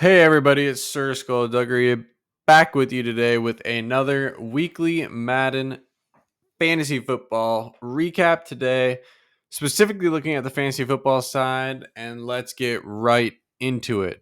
Hey everybody, it's Sir Skullduggery back with you today with another weekly Madden fantasy football recap today, specifically looking at the fantasy football side, and let's get right into it.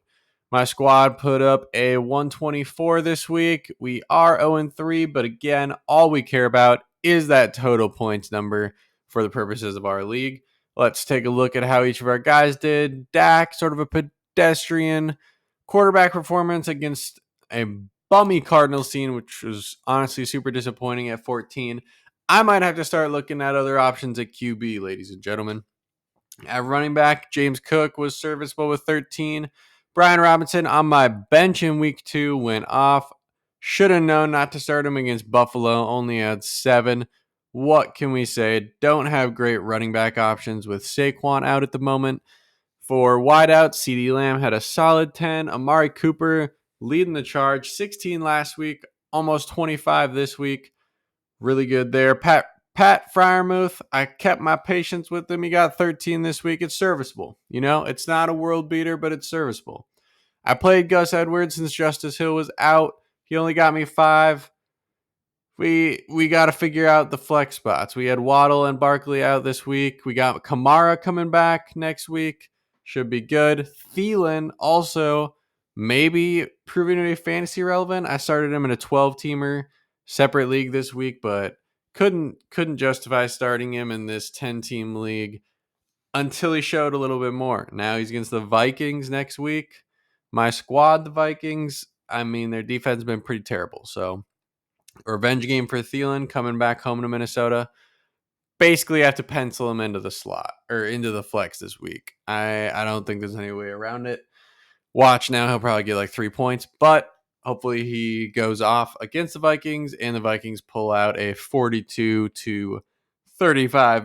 My squad put up a 124 this week. We are 0-3, but again, all we care about is that total points number for the purposes of our league. Let's take a look at how each of our guys did. Dak, sort of a pedestrian quarterback performance against a bummy Cardinals team, which was honestly super disappointing at 14. I might have to start looking at other options at QB, ladies and gentlemen. At running back, James Cook was serviceable with 13. Brian Robinson on my bench in week 2 went off. Should have known not to start him against Buffalo, only had 7. What can we say? Don't have great running back options with Saquon out at the moment. For wideouts, CeeDee Lamb had a solid 10. Amari Cooper leading the charge, 16 last week, almost 25 this week. Really good there. Pat Fryermuth, I kept my patience with him. He got 13 this week. It's serviceable. You know, it's not a world beater, but it's serviceable. I played Gus Edwards since Justice Hill was out. He only got me 5. We got to figure out the flex spots. We had Waddle and Barkley out this week. We got Kamara coming back next week. Should be good. Thielen also maybe proving to be fantasy relevant. I started him in a 12-teamer separate league this week, but couldn't justify starting him in this 10-team league until he showed a little bit more. Now he's against the Vikings next week. My squad, the Vikings, I mean, their defense has been pretty terrible. So revenge game for Thielen coming back home to Minnesota. Basically, have to pencil him into the slot or into the flex this week. I don't think there's any way around it. Watch now, he'll probably get like 3 points, but hopefully he goes off against the Vikings and the Vikings pull out a 42-35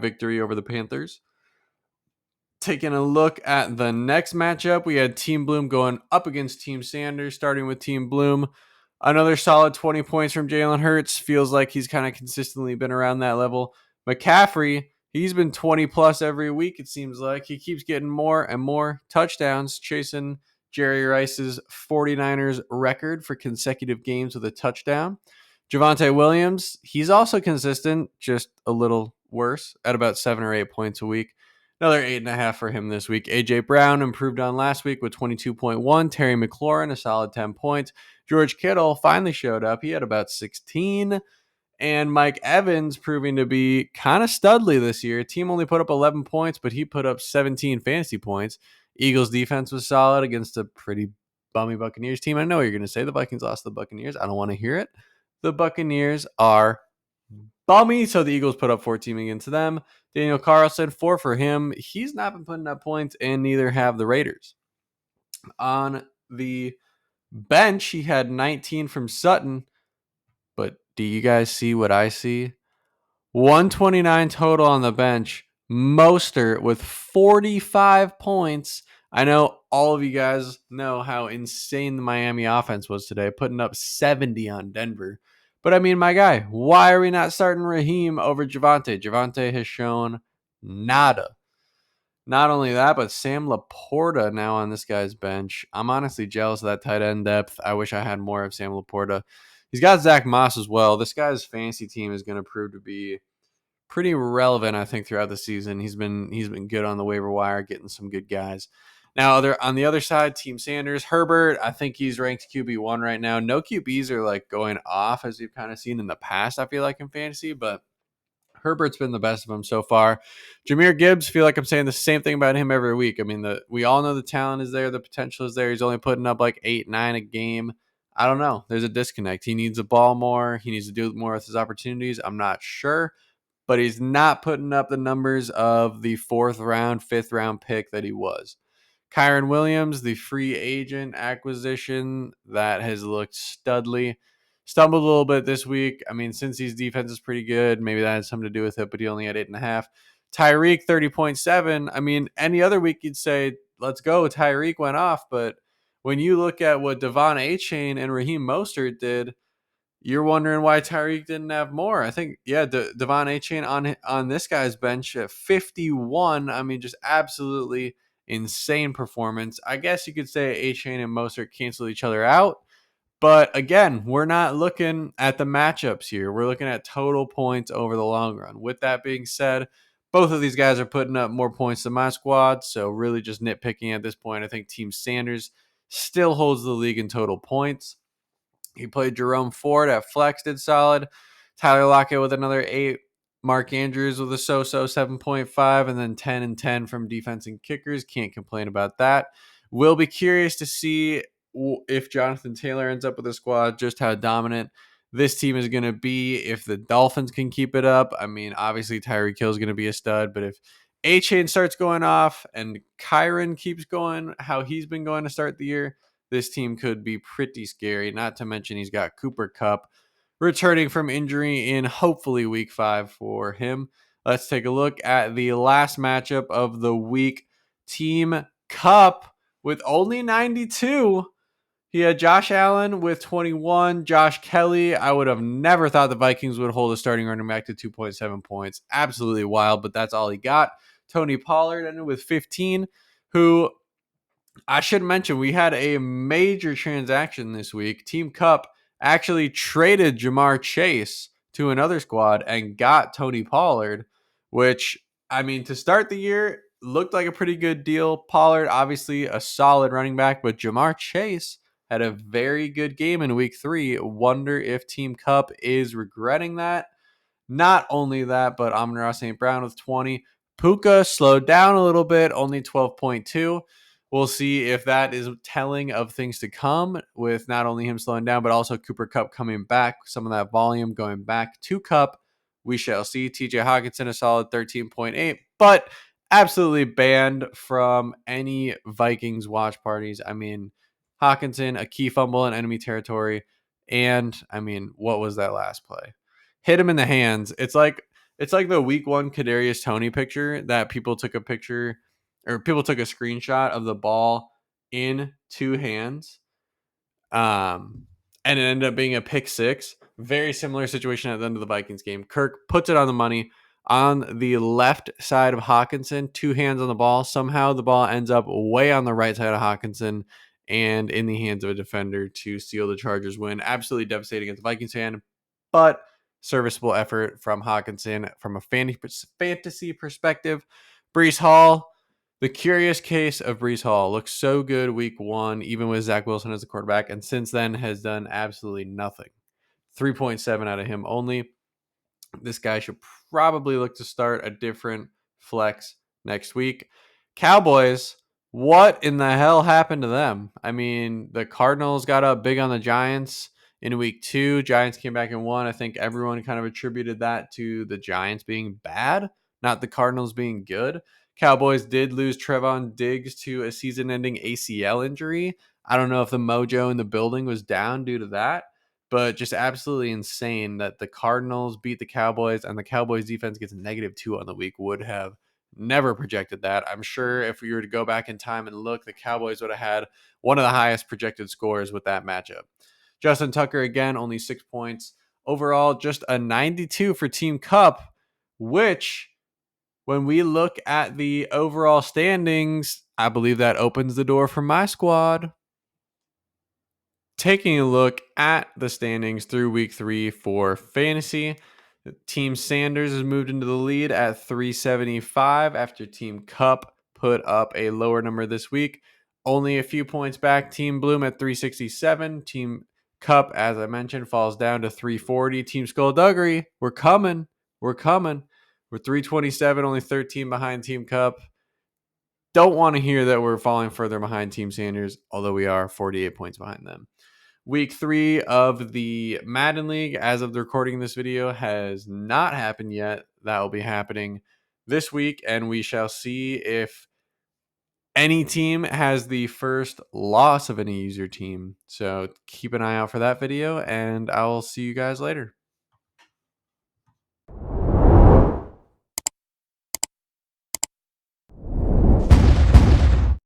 victory over the Panthers. Taking a look at the next matchup, we had Team Bloom going up against Team Sanders, starting with Team Bloom. Another solid 20 points from Jalen Hurts. Feels like he's kind of consistently been around that level. McCaffrey, he's been 20 plus every week, it seems like. He keeps getting more and more touchdowns, chasing Jerry Rice's 49ers record for consecutive games with a touchdown. Javonte Williams, he's also consistent, just a little worse at about 7 or 8 points a week. Another 8.5 for him this week. A.J. Brown improved on last week with 22.1. Terry McLaurin, a solid 10 points. George Kittle finally showed up. He had about 16. And Mike Evans proving to be kind of studly this year. Team only put up 11 points, but he put up 17 fantasy points. Eagles defense was solid against a pretty bummy Buccaneers team. I know what you're going to say. The Vikings lost to the Buccaneers. I don't want to hear it. The Buccaneers are bummy, so the Eagles put up 14 against them. Daniel Carlson, 4 for him. He's not been putting up points, and neither have the Raiders. On the bench, he had 19 from Sutton, but do you guys see what I see? 129 total on the bench. Mostert with 45 points. I know all of you guys know how insane the Miami offense was today, putting up 70 on Denver. But I mean, my guy, why are we not starting Raheem over Javonte? Javonte has shown nada. Not only that, but Sam Laporta now on this guy's bench. I'm honestly jealous of that tight end depth. I wish I had more of Sam Laporta. He's got Zach Moss as well. This guy's fantasy team is going to prove to be pretty relevant, I think, throughout the season. He's been good on the waiver wire, getting some good guys. Now, on the other side, Team Sanders, Herbert, I think he's ranked QB1 right now. No QBs are like going off as we've kind of seen in the past, I feel like, in fantasy, but Herbert's been the best of them so far. Jahmyr Gibbs, feel like I'm saying the same thing about him every week. I mean, we all know the talent is there, the potential is there. He's only putting up like 8, 9 a game. I don't know. There's a disconnect. He needs the ball more. He needs to do more with his opportunities. I'm not sure, but he's not putting up the numbers of the 4th round, 5th round pick that he was. Kyron Williams, the free agent acquisition that has looked studly. Stumbled a little bit this week. I mean, since his defense is pretty good, maybe that has something to do with it, but he only had 8.5. Tyreek, 30.7. I mean, any other week you'd say, let's go. Tyreek went off, but when you look at what Devon Achane and Raheem Mostert did, you're wondering why Tyreek didn't have more. I think, yeah, Devon Achane on this guy's bench at 51. I mean, just absolutely insane performance. I guess you could say A-Chain and Mostert cancel each other out. But again, we're not looking at the matchups here. We're looking at total points over the long run. With that being said, both of these guys are putting up more points than my squad. So really just nitpicking at this point. I think Team Sanders still holds the league in total points. He played Jerome Ford at flex, did solid. Tyler Lockett with another 8. Mark Andrews with a so-so 7.5, and then 10 and 10 from defense and kickers. Can't complain about that. We'll be curious to see if Jonathan Taylor ends up with a squad, just how dominant this team is going to be. If the Dolphins can keep it up, I mean, obviously Tyreek Hill is going to be a stud, but if A-Chain starts going off and Kyron keeps going how he's been going to start the year, this team could be pretty scary. Not to mention he's got Cooper Kupp returning from injury in hopefully week 5 for him. Let's take a look at the last matchup of the week. Team Kupp with only 92. He had Josh Allen with 21. Josh Kelly, I would have never thought the Vikings would hold a starting running back to 2.7 points. Absolutely wild, but that's all he got. Tony Pollard ended with 15, who I should mention, we had a major transaction this week. Team Kupp actually traded Jamar Chase to another squad and got Tony Pollard, which, I mean, to start the year, looked like a pretty good deal. Pollard, obviously a solid running back, but Jamar Chase had a very good game in week 3. Wonder if Team Kupp is regretting that. Not only that, but Amon-Ra St. Brown with 20. Puka slowed down a little bit, only 12.2. We'll see if that is telling of things to come with not only him slowing down, but also Cooper Kupp coming back. Some of that volume going back to Kupp. We shall see. TJ Hawkinson a solid 13.8, but absolutely banned from any Vikings watch parties. I mean, Hawkinson, a key fumble in enemy territory. And I mean, what was that last play? Hit him in the hands. It's like the week 1 Kadarius Toney picture that people took a picture or people took a screenshot of the ball in 2 hands. And it ended up being a pick 6. Very similar situation at the end of the Vikings game. Kirk puts it on the money on the left side of Hawkinson, 2 hands on the ball. Somehow the ball ends up way on the right side of Hawkinson and in the hands of a defender to seal the Chargers win. Absolutely devastating against the Vikings fan, but serviceable effort from Hawkinson from a fantasy perspective. Breece Hall, the curious case of Breece Hall, looks so good week 1, even with Zach Wilson as the quarterback, and since then has done absolutely nothing. 3.7 out of him only. This guy should probably look to start a different flex next week. Cowboys, what in the hell happened to them? I mean, the Cardinals got up big on the Giants in week 2. Giants came back and won. I think everyone kind of attributed that to the Giants being bad, not the Cardinals being good. Cowboys did lose Trevon Diggs to a season-ending ACL injury. I don't know if the mojo in the building was down due to that, but just absolutely insane that the Cardinals beat the Cowboys and the Cowboys defense gets a -2 on the week. Would have never projected that. I'm sure if we were to go back in time and look, the Cowboys would have had one of the highest projected scores with that matchup. Justin Tucker, again, only 6 points. Overall, just a 92 for Team Kupp, which, when we look at the overall standings, I believe that opens the door for my squad. Taking a look at the standings through week 3 for fantasy, Team Sanders has moved into the lead at 375 after Team Kupp put up a lower number this week. Only a few points back. Team Bloom at 367. Team Kupp, as I mentioned, falls down to 340. Team Skullduggery, we're coming. We're 327, only 13 behind Team Kupp. Don't want to hear that we're falling further behind Team Sanders, although we are 48 points behind them. Week 3 of the Madden League, as of the recording this video, has not happened yet. That will be happening this week, and we shall see if any team has the first loss of any user team. So keep an eye out for that video, and I'll see you guys later.